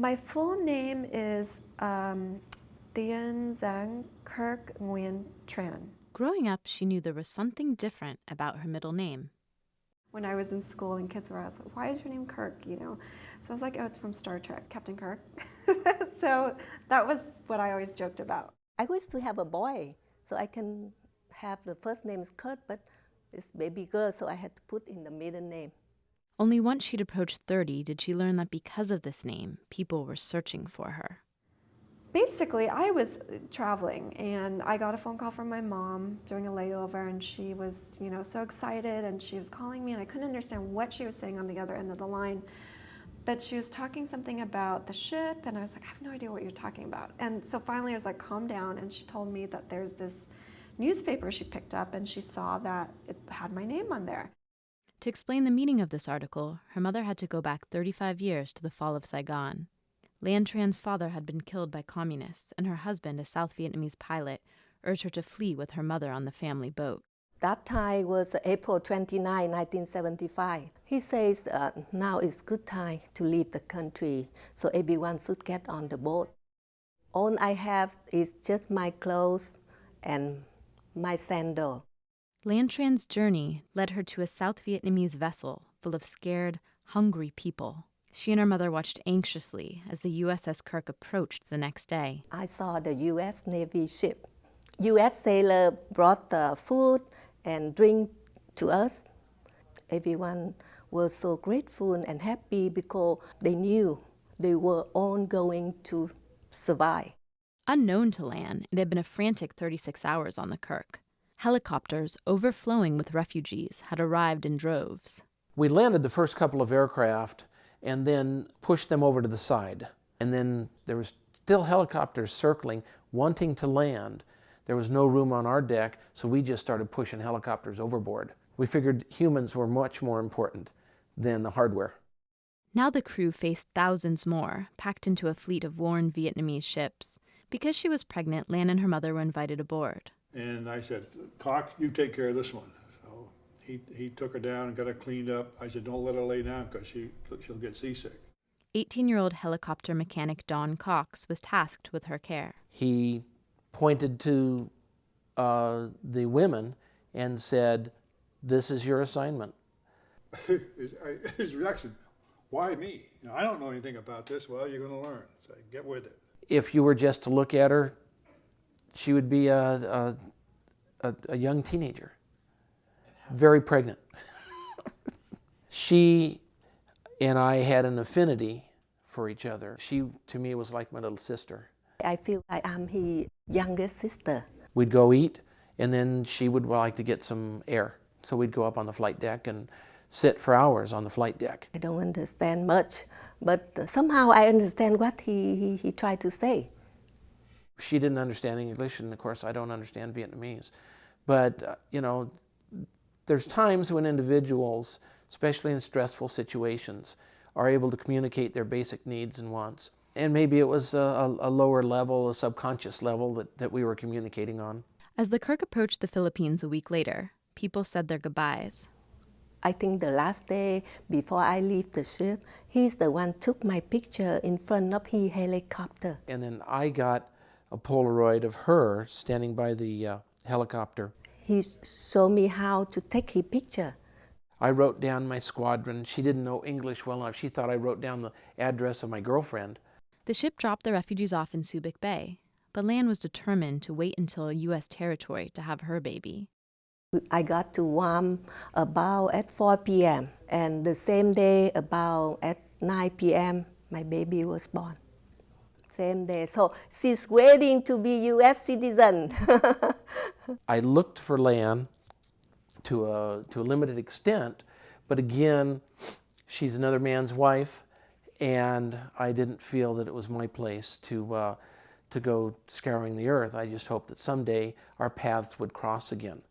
My full name is Thien Giang Kirk Nguyen Tran. Growing up, she knew there was something different about her middle name. When I was in school and kids were asked, why is your name Kirk, So I was like, oh, it's from Star Trek, Captain Kirk. So that was what I always joked about. I wish to have a boy, so I can have the first name is Kurt, but it's baby girl, so I had to put in the middle name. Only once she'd approached 30 did she learn that because of this name, people were searching for her. Basically, I was traveling, and I got a phone call from my mom during a layover, and she was, so excited, and she was calling me, and I couldn't understand what she was saying on the other end of the line. But she was talking something about the ship, and I was like, I have no idea what you're talking about. And so finally I was like, calm down, and she told me that there's this newspaper she picked up, and she saw that it had my name on there. To explain the meaning of this article, her mother had to go back 35 years to the fall of Saigon. Lan Tran's father had been killed by communists, and her husband, a South Vietnamese pilot, urged her to flee with her mother on the family boat. That time was April 29, 1975. He says now is good time to leave the country, so everyone should get on the boat. All I have is just my clothes and my sandal. Lan Tran's journey led her to a South Vietnamese vessel full of scared, hungry people. She and her mother watched anxiously as the USS Kirk approached the next day. I saw the U.S. Navy ship. U.S. sailor brought the food and drink to us. Everyone was so grateful and happy because they knew they were all going to survive. Unknown to Lan, it had been a frantic 36 hours on the Kirk. Helicopters overflowing with refugees had arrived in droves. We landed the first couple of aircraft and then pushed them over to the side. And then there was still helicopters circling, wanting to land. There was no room on our deck, so we just started pushing helicopters overboard. We figured humans were much more important than the hardware. Now the crew faced thousands more, packed into a fleet of worn Vietnamese ships. Because she was pregnant, Lan and her mother were invited aboard. And I said, Cox, you take care of this one. So he took her down and got her cleaned up. I said, don't let her lay down because she'll get seasick. 18-year-old helicopter mechanic Don Cox was tasked with her care. He pointed to the women and said, this is your assignment. His reaction, why me? I don't know anything about this. Well, you're going to learn. So get with it. If you were just to look at her, she would be a young teenager, very pregnant. She and I had an affinity for each other. She, to me, was like my little sister. I feel like I'm his youngest sister. We'd go eat, and then she would like to get some air. So we'd go up on the flight deck and sit for hours on the flight deck. I don't understand much, but somehow I understand what he tried to say. She didn't understand English, and of course I don't understand Vietnamese. But, there's times when individuals, especially in stressful situations, are able to communicate their basic needs and wants. And maybe it was a lower level, a subconscious level that we were communicating on. As the Kirk approached the Philippines a week later, people said their goodbyes. I think the last day before I leave the ship, he's the one took my picture in front of his helicopter. And then I got a Polaroid of her standing by the helicopter. He showed me how to take his picture. I wrote down my squadron. She didn't know English well enough. She thought I wrote down the address of my girlfriend. The ship dropped the refugees off in Subic Bay, but Lan was determined to wait until U.S. territory to have her baby. I got to Guam about at 4 p.m. and the same day about at 9 p.m. my baby was born. Same day. So she's waiting to be U.S. citizen. I looked for Lan to a limited extent, but again, she's another man's wife, and I didn't feel that it was my place to go scouring the earth. I just hoped that someday our paths would cross again.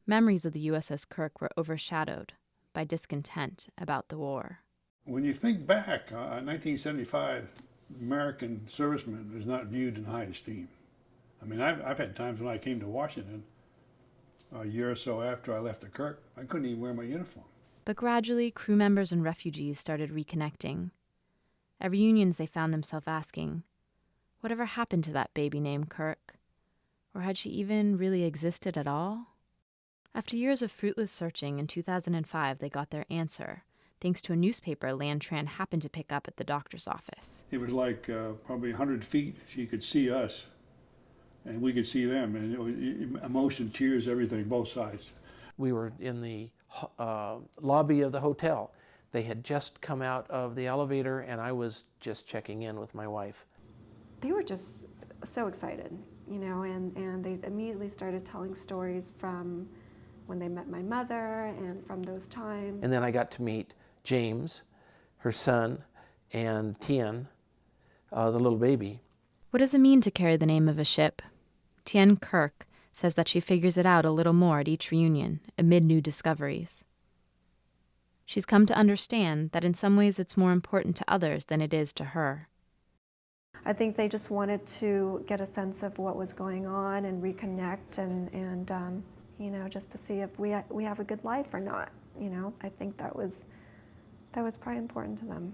Memories of the USS Kirk were overshadowed by discontent about the war. When you think back, 1975, American servicemen is not viewed in high esteem. I mean, I've had times when I came to Washington, a year or so after I left the Kirk, I couldn't even wear my uniform. But gradually, crew members and refugees started reconnecting. At reunions, they found themselves asking, whatever happened to that baby named Kirk? Or had she even really existed at all? After years of fruitless searching, in 2005, they got their answer, thanks to a newspaper Lan Tran happened to pick up at the doctor's office. It was like probably 100 feet. She could see us, and we could see them. And it was emotion, tears, everything, both sides. We were in the lobby of the hotel. They had just come out of the elevator, and I was just checking in with my wife. They were just so excited, you know, and they immediately started telling stories from when they met my mother and from those times. And then I got to meet James, her son, and Tien, the little baby. What does it mean to carry the name of a ship? Tien Kirk says that she figures it out a little more at each reunion, amid new discoveries. She's come to understand that in some ways it's more important to others than it is to her. I think they just wanted to get a sense of what was going on and reconnect and you know, just to see if we have a good life or not. You know, I think that was probably important to them.